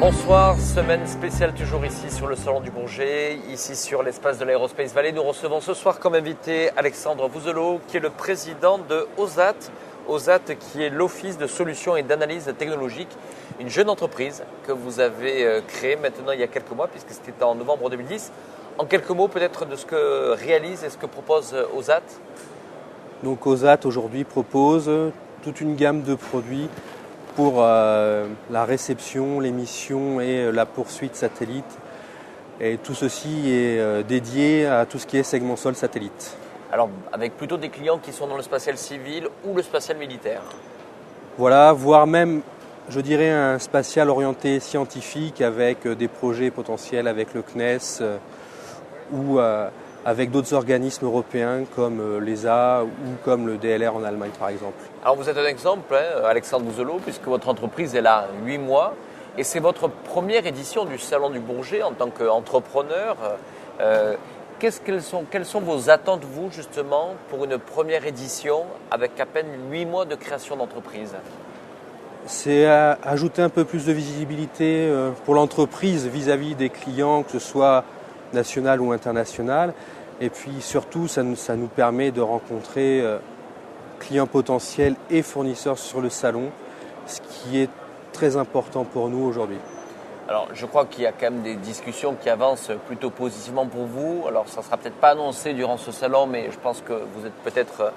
Bonsoir, semaine spéciale toujours ici sur le Salon du Bourget, ici sur l'espace de l'Aerospace Valley. Nous recevons ce soir comme invité Alexandre Vouzelot qui est le président de OSAT. OSAT qui est l'Office de solutions et d'analyse technologique, une jeune entreprise que vous avez créée maintenant il y a quelques mois puisque c'était en novembre 2010. En quelques mots peut-être de ce que réalise et ce que propose OSAT. Donc OSAT aujourd'hui propose toute une gamme de produits pour la réception, l'émission et la poursuite satellite. Et tout ceci est dédié à tout ce qui est segment sol satellite. Alors avec plutôt des clients qui sont dans le spatial civil ou le spatial militaire. Voilà, voire même, je dirais, un spatial orienté scientifique avec des projets potentiels avec le CNES ou avec d'autres organismes européens comme l'ESA ou comme le DLR en Allemagne par exemple. Alors vous êtes un exemple, Alexandre Vouzelot, puisque votre entreprise est là 8 mois et c'est votre première édition du Salon du Bourget en tant qu'entrepreneur. Quelles sont vos attentes, vous, justement, pour une première édition avec à peine 8 mois de création d'entreprise? C'est ajouter un peu plus de visibilité pour l'entreprise vis-à-vis des clients, que ce soit national ou international. Et puis surtout, ça nous permet de rencontrer clients potentiels et fournisseurs sur le salon, ce qui est très important pour nous aujourd'hui. Alors, je crois qu'il y a quand même des discussions qui avancent plutôt positivement pour vous. Alors, ça ne sera peut-être pas annoncé durant ce salon, mais je pense que vous êtes peut-être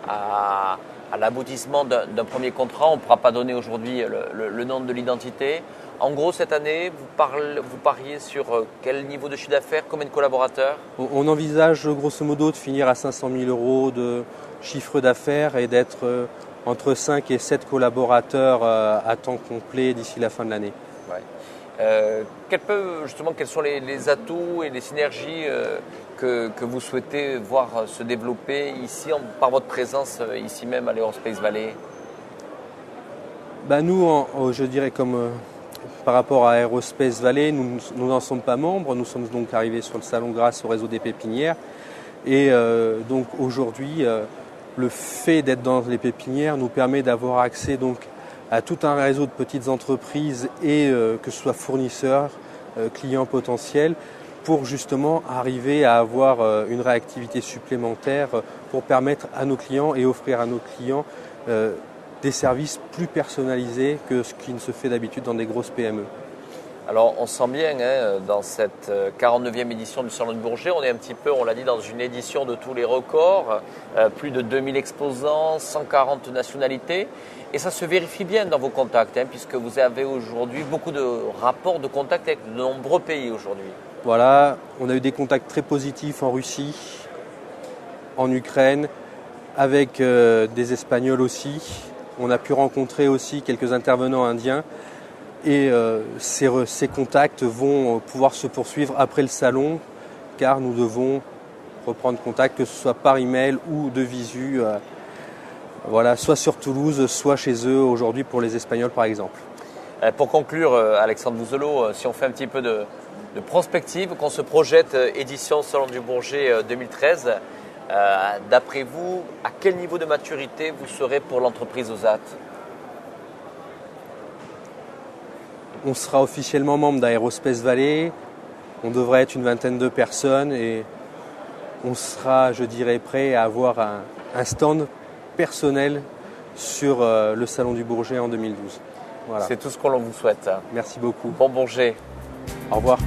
à l'aboutissement d'un premier contrat. On ne pourra pas donner aujourd'hui le nom de l'identité. En gros, cette année, vous pariez sur quel niveau de chiffre d'affaires, combien de collaborateurs? On envisage grosso modo de finir à 500 000 € de chiffre d'affaires et d'être entre 5 et 7 collaborateurs à temps complet d'ici la fin de l'année. Ouais. Quels sont les atouts et les synergies que vous souhaitez voir se développer ici par votre présence ici même à l'Aerospace Valley? Nous, je dirais comme par rapport à Aerospace Valley, nous n'en sommes pas membres. Nous sommes donc arrivés sur le salon grâce au réseau des pépinières. Et donc aujourd'hui, le fait d'être dans les pépinières nous permet d'avoir accès donc à tout un réseau de petites entreprises et que ce soit fournisseurs, clients potentiels, pour justement arriver à avoir une réactivité supplémentaire pour permettre à nos clients et offrir à nos clients des services plus personnalisés que ce qui ne se fait d'habitude dans des grosses PME. Alors on sent bien dans cette 49e édition du Salon du Bourget, on est un petit peu, on l'a dit, dans une édition de tous les records, plus de 2000 exposants, 140 nationalités. Et ça se vérifie bien dans vos contacts, puisque vous avez aujourd'hui beaucoup de rapports de contacts avec de nombreux pays aujourd'hui. Voilà, on a eu des contacts très positifs en Russie, en Ukraine, avec des Espagnols aussi. On a pu rencontrer aussi quelques intervenants indiens. Et ces contacts vont pouvoir se poursuivre après le salon, car nous devons reprendre contact, que ce soit par email ou de visu, soit sur Toulouse, soit chez eux aujourd'hui pour les Espagnols par exemple. Pour conclure, Alexandre Vouzelot, si on fait un petit peu de prospective, qu'on se projette édition Salon du Bourget 2013, d'après vous, à quel niveau de maturité vous serez pour l'entreprise OSAT? On sera officiellement membre d'Aerospace Valley, on devrait être une vingtaine de personnes et on sera, je dirais, prêt à avoir un stand personnel sur le Salon du Bourget en 2012. Voilà. C'est tout ce qu'on vous souhaite. Merci beaucoup. Bon Bourget. Au revoir.